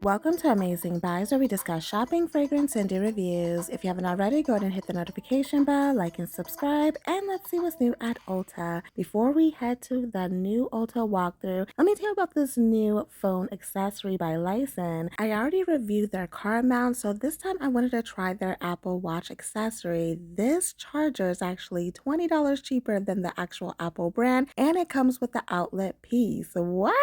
Welcome to Amazing Buys, where we discuss shopping, fragrance, and do reviews. If you haven't already, go ahead and hit the notification bell, like and subscribe, and let's see what's new at Ulta. Before we head to the new Ulta walkthrough, let me tell you about this new phone accessory by Lisen. I already reviewed their car mount, so this time I wanted to try their Apple Watch accessory. This charger is actually $20 cheaper than the actual Apple brand, and it comes with the outlet piece. What?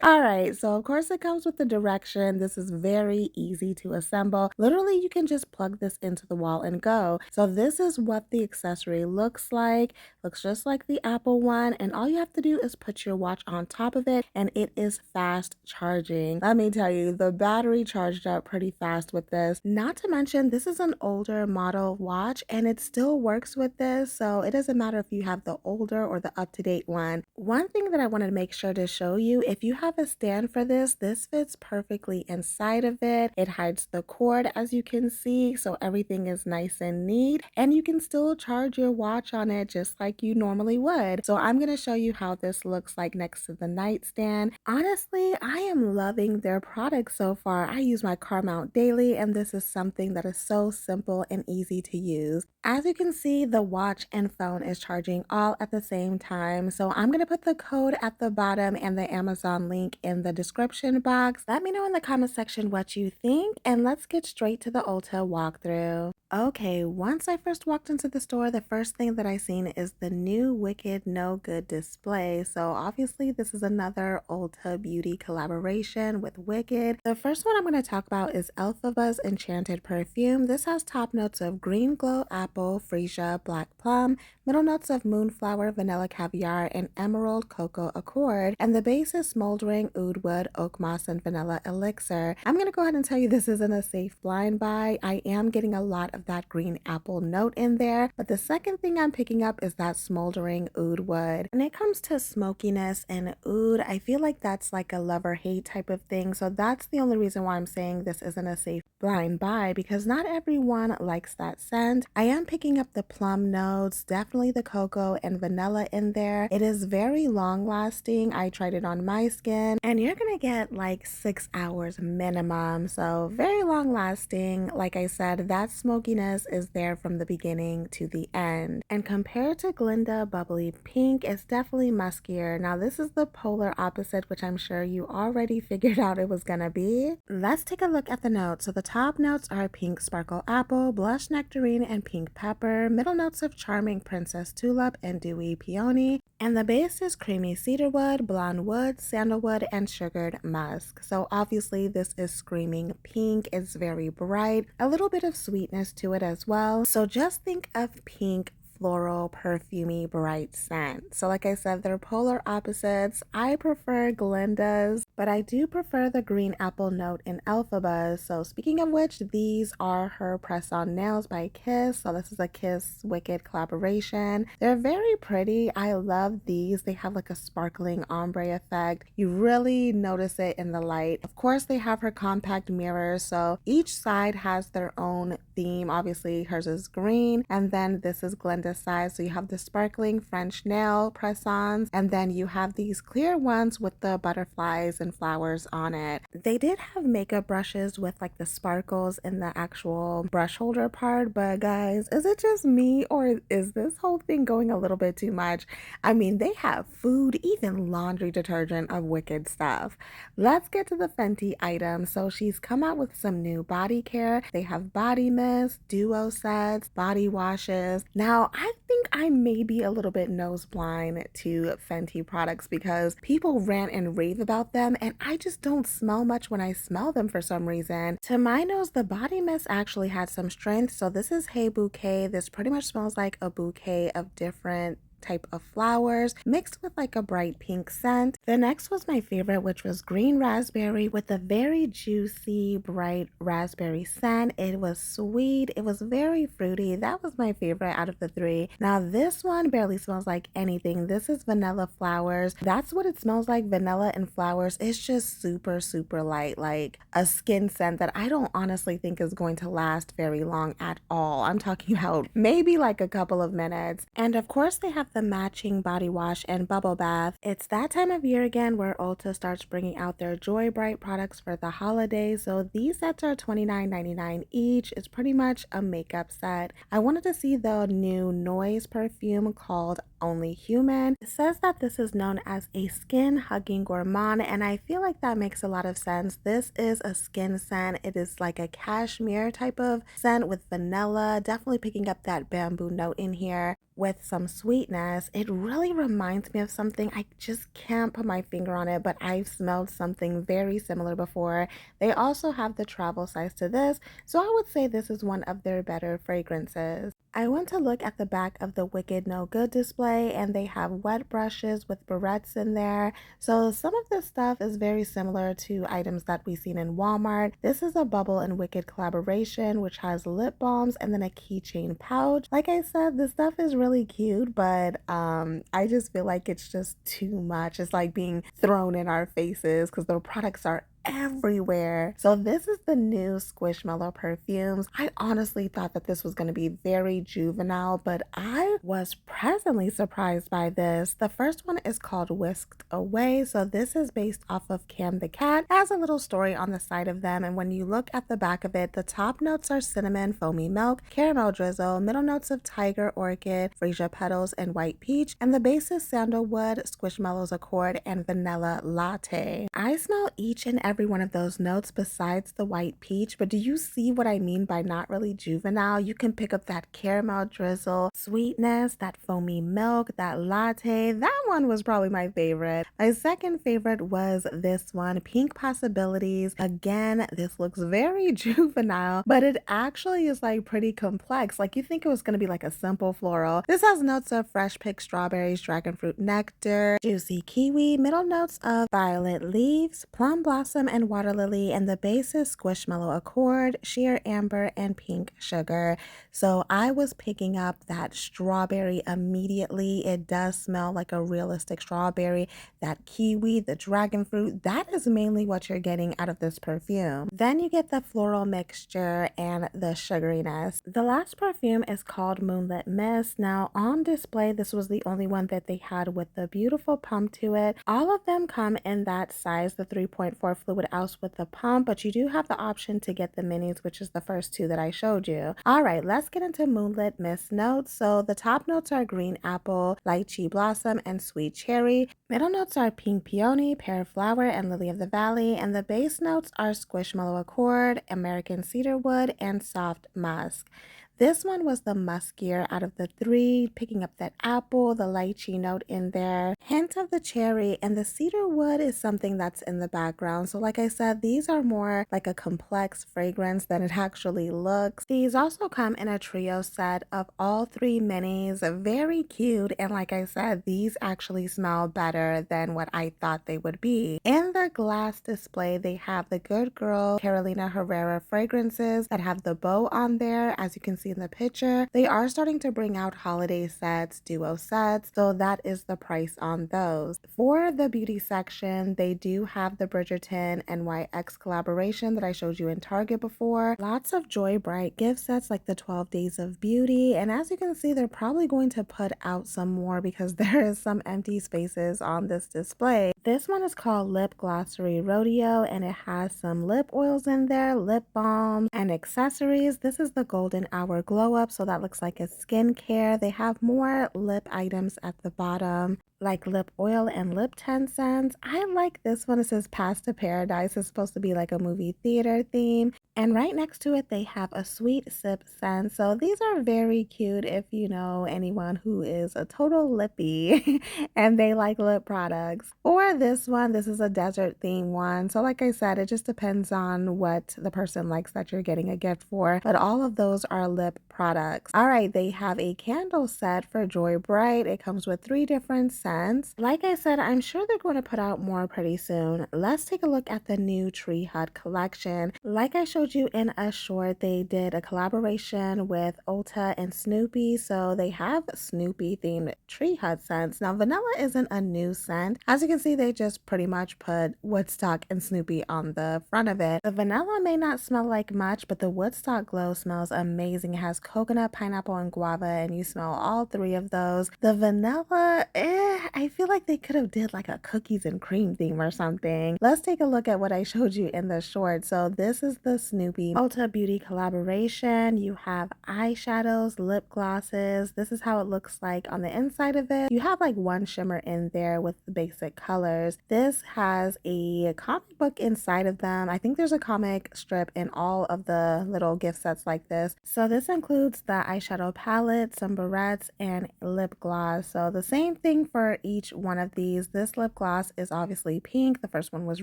All right, so of course it comes with the direction. This is very easy to assemble. Literally, you can just plug this into the wall and go. So this is what the accessory looks like. Looks just like the Apple one, and all you have to do is put your watch on top of it, and it is fast charging. Let me tell you, the battery charged up pretty fast with this. Not to mention, this is an older model watch, and it still works with this, so it doesn't matter if you have the older or the up-to-date one. One thing that I wanted to make sure to show you, if you have a stand for this fits perfectly inside of it. It hides the cord, as you can see, so everything is nice and neat, and you can still charge your watch on it just like you normally would. So I'm going to show you how this looks like next to the nightstand. Honestly, I am loving their products so far. I use my car mount daily, and this is something that is so simple and easy to use. As you can see, the watch and phone is charging all at the same time. So I'm going to put the code at the bottom and the Amazon link in the description box. Let me know in the comment section what you think, and let's get straight to the Ulta walkthrough. Okay, once I first walked into the store, the first thing that I seen is the new Wicked No Good display. So obviously this is another Ulta Beauty collaboration with Wicked. The first one I'm going to talk about is Elphaba's Enchanted Perfume. This has top notes of green glow apple, freesia, black plum, middle notes of moonflower, vanilla caviar, and emerald cocoa accord, and the base is smoldering oud wood, oak moss, and vanilla elixir. I'm going to go ahead and tell you this isn't a safe blind buy. I am getting a lot of that green apple note in there, but the second thing I'm picking up is that smoldering oud wood. When it comes to smokiness and oud, I feel like that's like a love-or-hate type of thing, so that's the only reason why I'm saying this isn't a safe blind buy, because not everyone likes that scent. I am picking up the plum notes, definitely the cocoa and vanilla in there. It is very long lasting. I tried it on my skin, and you're gonna get like 6 hours minimum, so very long lasting. Like I said, that smokiness is there from the beginning to the end. And compared to Glinda Bubbly Pink, it's definitely muskier. Now this is the polar opposite, which I'm sure you already figured out it was gonna be. Let's take a look at the notes. So the top notes are pink sparkle apple, blush nectarine, and pink pepper. Middle notes of charming princess tulip and dewy peony. And the base is creamy cedarwood, blonde wood, sandalwood, and sugared musk. So obviously this is screaming pink. It's very bright. A little bit of sweetness to it as well. So just think of pink floral, perfumey, bright scent. So like I said, they're polar opposites. I prefer Glinda's, but I do prefer the green apple note in Elphaba's. So speaking of which, these are her press-on nails by Kiss. So this is a Kiss Wicked collaboration. They're very pretty. I love these. They have like a sparkling ombre effect. You really notice it in the light. Of course, they have her compact mirrors. So each side has their own theme. Obviously, hers is green, and then this is Glinda's side. So you have the sparkling French nail press-ons, and then you have these clear ones with the butterflies and flowers on it. They did have makeup brushes with like the sparkles in the actual brush holder part, but guys, is it just me, or is this whole thing going a little bit too much? I mean, they have food, even laundry detergent of Wicked stuff. Let's get to the Fenty items. So she's come out with some new body care. They have body mist, duo sets, body washes. Now, I think I may be a little bit nose blind to Fenty products because people rant and rave about them, and I just don't smell much when I smell them for some reason. To my nose, the body mist actually had some strength. So this is Hey Bouquet. This pretty much smells like a bouquet of different type of flowers mixed with like a bright pink scent. The next was my favorite, which was green raspberry with a very juicy bright raspberry scent. It was sweet, it was very fruity. That was my favorite out of the three. Now this one barely smells like anything. This is vanilla flowers. That's what it smells like, vanilla and flowers. It's just super light, like a skin scent that I don't honestly think is going to last very long at all. I'm talking about maybe like a couple of minutes. And of course they have the matching body wash and bubble bath. It's that time of year again where Ulta starts bringing out their Joy Bright products for the holidays. So these sets are $29.99 each. It's pretty much a makeup set. I wanted to see the new Noise perfume called Only Human. It says that this is known as a skin hugging gourmand, and I feel like that makes a lot of sense. This is a skin scent. It is like a cashmere type of scent with vanilla, definitely picking up that bamboo note in here with some sweetness. It really reminds me of something. I just can't put my finger on it, but I've smelled something very similar before. They also have the travel size to this, so I would say this is one of their better fragrances. I went to look at the back of the Wicked No Good display, and they have wet brushes with barrettes in there. So some of this stuff is very similar to items that we've seen in Walmart. This is a Bubble and Wicked collaboration, which has lip balms and then a keychain pouch. Like I said, this stuff is really cute, but I just feel like it's just too much. It's like being thrown in our faces because their products are everywhere. So this is the new Squishmallow perfumes. I honestly thought that this was going to be very juvenile, but I was pleasantly surprised by this. The first one is called Whisked Away. So this is based off of Cam the Cat. It has a little story on the side of them, and when you look at the back of it, the top notes are cinnamon, foamy milk, caramel drizzle, middle notes of tiger orchid, freesia petals, and white peach, and the base is sandalwood, Squishmallows accord, and vanilla latte. I smell each and every one of those notes besides the white peach, but do you see what I mean by not really juvenile? You can pick up that caramel drizzle, sweetness, that foamy milk, that latte. That one was probably my favorite. My second favorite was this one, Pink Possibilities. Again, this looks very juvenile, but it actually is like pretty complex. Like you think it was going to be like a simple floral. This has notes of fresh picked strawberries, dragon fruit nectar, juicy kiwi, middle notes of violet leaves, plum blossom, and water lily, and the base is Squishmallow accord, sheer amber, and pink sugar. So I was picking up that strawberry immediately. It does smell like a realistic strawberry. That kiwi, the dragon fruit, that is mainly what you're getting out of this perfume. Then you get the floral mixture and the sugariness. The last perfume is called Moonlit Mist. Now on display, this was the only one that they had with the beautiful pump to it. All of them come in that size, the 3.4 fluid ounce with the pump, but you do have the option to get the minis, which is the first two that I showed you. All right, let's get into Moonlit Mist notes. So the top notes are green apple, lychee blossom, and sweet cherry. Middle notes are pink peony, pear flower, and lily of the valley, and the base notes are Squishmallow accord, American cedarwood, and soft musk. This one was the muskier out of the three, picking up that apple, the lychee note in there, hint of the cherry, and the cedar wood is something that's in the background. So like I said, these are more like a complex fragrance than it actually looks. These also come in a trio set of all three minis, very cute, and like I said, these actually smell better than what I thought they would be. In the glass display, they have the Good Girl Carolina Herrera fragrances that have the bow on there, as you can see in the picture. They are starting to bring out holiday sets, duo sets, so that is the price on those. For the beauty section, they do have the Bridgerton NYX collaboration that I showed you in Target before. Lots of Joy Bright gift sets like the 12 Days of Beauty, and as you can see, they're probably going to put out some more because there is some empty spaces on this display. This one is called Lip Glossary Rodeo, and it has some lip oils in there, lip balms, and accessories. This is the Golden Hour Glow Up, so that looks like a skincare. They have more lip items at the bottom, like lip oil and lip tint scents. I like this one. It says Path to Paradise. It's supposed to be like a movie theater theme. And right next to it, they have a sweet sip scent. So these are very cute if you know anyone who is a total lippy and they like lip products. Or this one, this is a desert theme one. So like I said, it just depends on what the person likes that you're getting a gift for. But all of those are lip products. All right, they have a candle set for Joy Bright. It comes with 3 different scents scents. Like I said, I'm sure they're going to put out more pretty soon. Let's take a look at the new Tree Hut collection. Like I showed you in a short, they did a collaboration with Ulta and Snoopy, so they have Snoopy themed Tree Hut scents. Now, vanilla isn't a new scent. As you can see, they just pretty much put Woodstock and Snoopy on the front of it. The vanilla may not smell like much, but the Woodstock glow smells amazing. It has coconut, pineapple, and guava, and you smell all three of those. The vanilla, I feel like they could have did like a cookies and cream theme or something. Let's take a look at what I showed you in the short. So this is the Snoopy Ulta Beauty collaboration. You have eyeshadows, lip glosses. This is how it looks like on the inside of it. You have like one shimmer in there with the basic colors. This has a comic book inside of them. I think there's a comic strip in all of the little gift sets like this. So this includes the eyeshadow palette, some barrettes, and lip gloss. So the same thing for each one of these. This lip gloss is obviously pink. The first one was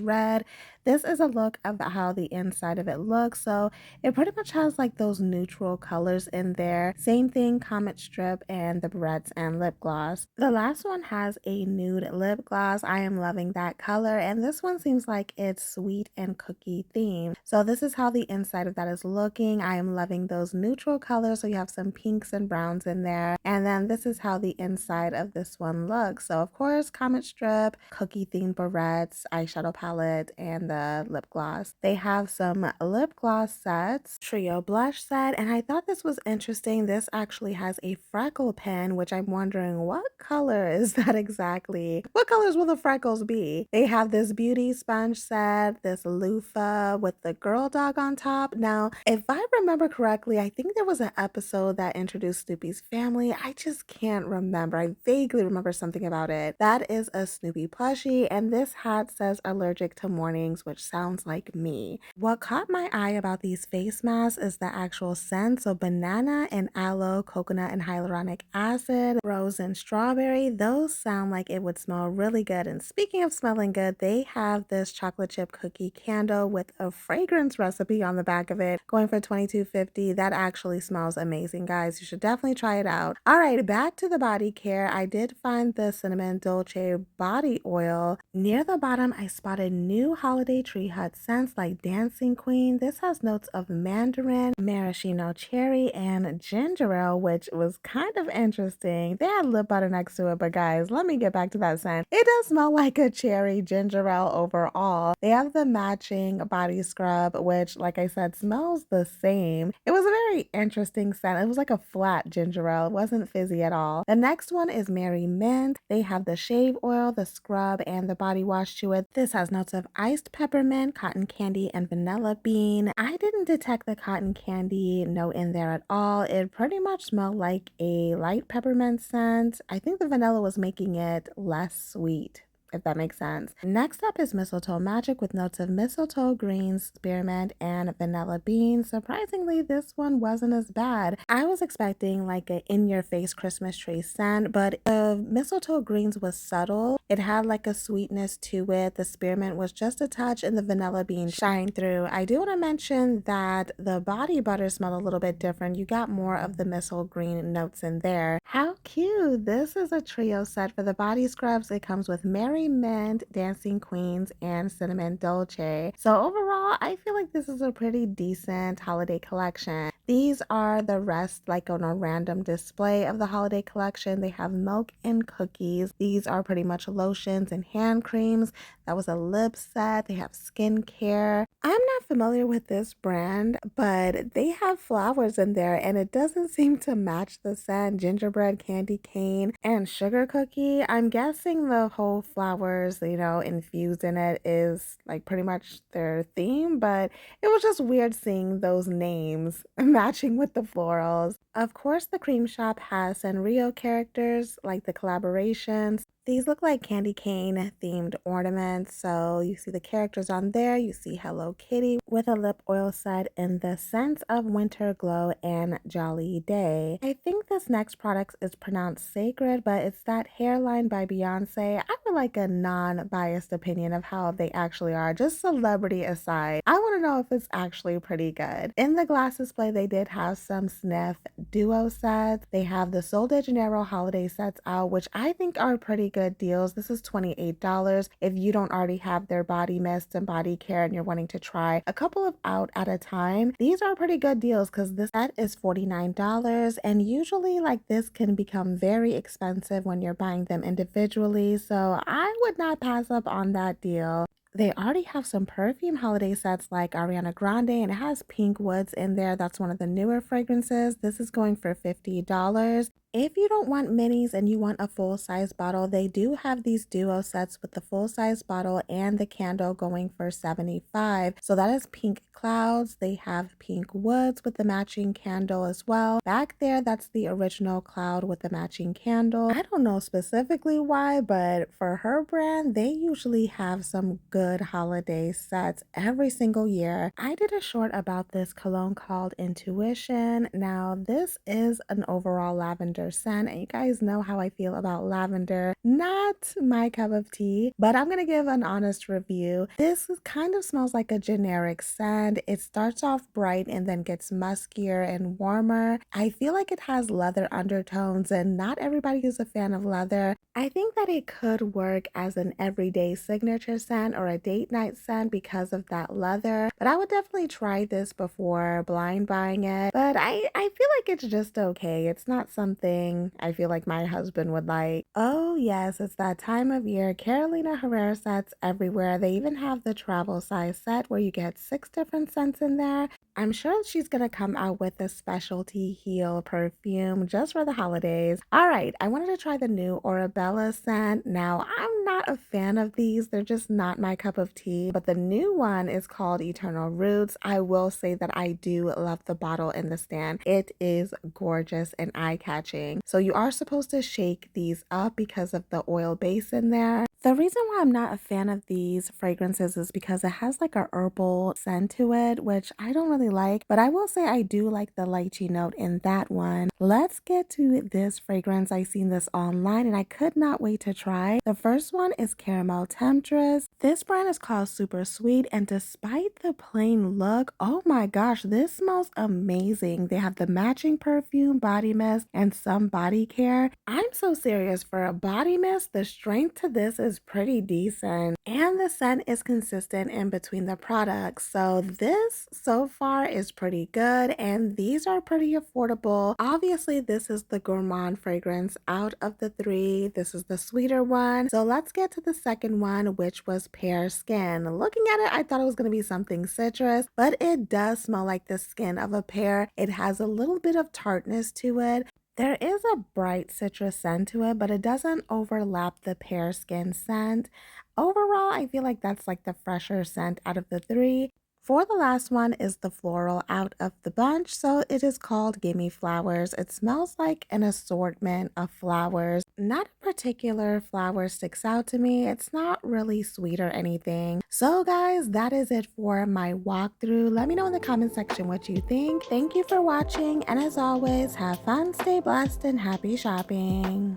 red. This is a look of how the inside of it looks. So it pretty much has like those neutral colors in there. Same thing, comic strip and the barrettes and lip gloss. The last one has a nude lip gloss. I am loving that color, and this one seems like it's sweet and cookie themed. So this is how the inside of that is looking. I am loving those neutral colors. So you have some pinks and browns in there. And then this is how the inside of this one looks. So of course, comic strip, cookie themed barrettes, eyeshadow palette, and the lip gloss. They have some lip gloss sets, trio blush set, and I thought this was interesting. This actually has a freckle pen, which I'm wondering what color is that exactly? What colors will the freckles be? They have this beauty sponge set, this loofah with the girl dog on top. Now, if I remember correctly, I think there was an episode that introduced Snoopy's family. I just can't remember. I vaguely remember something about it. That is a Snoopy plushie, and this hat says allergic to mornings, which sounds like me. What caught my eye about these face masks is the actual scent. So banana and aloe, coconut and hyaluronic acid, rose and strawberry, those sound like it would smell really good. And speaking of smelling good, they have this chocolate chip cookie candle with a fragrance recipe on the back of it, going for $22.50. That actually smells amazing, guys. You should definitely try it out. All right, back to the body care. I did find the cinnamon dolce body oil. Near the bottom, I spotted new holiday Tree Hut scents like Dancing Queen. This has notes of mandarin, maraschino cherry, and ginger ale, which was kind of interesting. They had lip butter next to it, but guys, let me get back to that scent. It does smell like a cherry ginger ale overall. They have the matching body scrub, which, like I said, smells the same. It was a very interesting scent. It was like a flat ginger ale. It wasn't fizzy at all. The next one is Mary Mint. They have the shave oil, the scrub, and the body wash to it. This has notes of iced peppermint, cotton candy, and vanilla bean. I didn't detect the cotton candy note in there at all. It pretty much smelled like a light peppermint scent. I think the vanilla was making it less sweet, if that makes sense. Next up is Mistletoe Magic with notes of mistletoe, greens, spearmint, and vanilla bean. Surprisingly, this one wasn't as bad. I was expecting like an in-your-face Christmas tree scent, but the mistletoe greens was subtle. It had like a sweetness to it. The spearmint was just a touch, and the vanilla bean shined through. I do want to mention that the body butter smelled a little bit different. You got more of the mistletoe green notes in there. How cute! This is a trio set for the body scrubs. It comes with Mary Mint, Dancing Queens, and Cinnamon Dolce. So overall, I feel like this is a pretty decent holiday collection. These are the rest like on a random display of the holiday collection. They have milk and cookies. These are pretty much lotions and hand creams. That was a lip set. They have skincare. I'm not familiar with this brand, but they have flowers in there and it doesn't seem to match the scent. Gingerbread, candy cane, and sugar cookie. I'm guessing the whole flowers, infused in it is like pretty much their theme, but it was just weird seeing those names matching with the florals. Of course, the cream shop has Sanrio characters like the collaborations. These look like candy cane themed ornaments. So you see the characters on there. You see Hello Kitty with a lip oil set in the scents of Winter Glow and Jolly Day. I think this next product is pronounced Sacred, but it's that hairline by Beyonce. I would like a non-biased opinion of how they actually are, just celebrity aside. I want to know if it's actually pretty good. In the glass display, they did have some Sniff duo sets. They have the Sol de Janeiro holiday sets out, which I think are pretty pretty good deals. This is $28 if you don't already have their body mist and body care and you're wanting to try a couple of out at a time. These are pretty good deals because this set is $49, and usually like this can become very expensive when you're buying them individually. So I would not pass up on that deal. They already have some perfume holiday sets like Ariana Grande, and it has pink woods in there. That's one of the newer fragrances. This is going for $50. If you don't want minis and you want a full-size bottle, they do have these duo sets with the full-size bottle and the candle going for $75. So that is pink clouds. They have pink woods with the matching candle as well. Back there, that's the original cloud with the matching candle. I don't know specifically why, but for her brand, they usually have some good holiday sets every single year. I did a short about this cologne called Intuition. Now, this is an overall lavender scent, and you guys know how I feel about lavender. Not my cup of tea, but I'm gonna give an honest review. This kind of smells like a generic scent. It starts off bright and then gets muskier and warmer. I feel like it has leather undertones, and not everybody is a fan of leather. I think that it could work as an everyday signature scent or a date night scent because of that leather, but I would definitely try this before blind buying it. But I feel like it's just okay. It's not something I feel like my husband would like. Oh yes, it's that time of year. Carolina Herrera sets everywhere. They even have the travel size set where you get 6 different scents in there. I'm sure she's gonna come out with a specialty heel perfume just for the holidays. All right, I wanted to try the new Orabella scent. Now, I'm not a fan of these. They're just not my cup of tea, but the new one is called Eternal Roots. I will say that I do love the bottle and the stand. It is gorgeous and eye-catching. So you are supposed to shake these up because of the oil base in there. The reason why I'm not a fan of these fragrances is because it has like a herbal scent to it, which I don't really like, but I will say I do like the lychee note in that one. Let's get to this fragrance. I seen this online and I could not wait to try. The first one is Caramel Temptress. This brand is called Super Sweet, and despite the plain look, oh my gosh, this smells amazing. They have the matching perfume, body mist, and some body care. I'm so serious. For a body mist, the strength to this is pretty decent, and the scent is consistent in between the products. So this so far is pretty good, and these are pretty affordable. Obviously, this is the gourmand fragrance out of the 3. This is the sweeter one. So let's get to the second one, which was Pear Skin. Looking at it, I thought it was going to be something citrus, but it does smell like the skin of a pear. It has a little bit of tartness to it. There is a bright citrus scent to it, but it doesn't overlap the pear skin scent. Overall, I feel like that's like the fresher scent out of the 3. For the last one is the floral out of the bunch, so it is called Gimme Flowers. It smells like an assortment of flowers. Not a particular flower sticks out to me. It's not really sweet or anything. So guys, that is it for my walkthrough. Let me know in the comment section what you think. Thank you for watching, and as always, have fun, stay blessed, and happy shopping.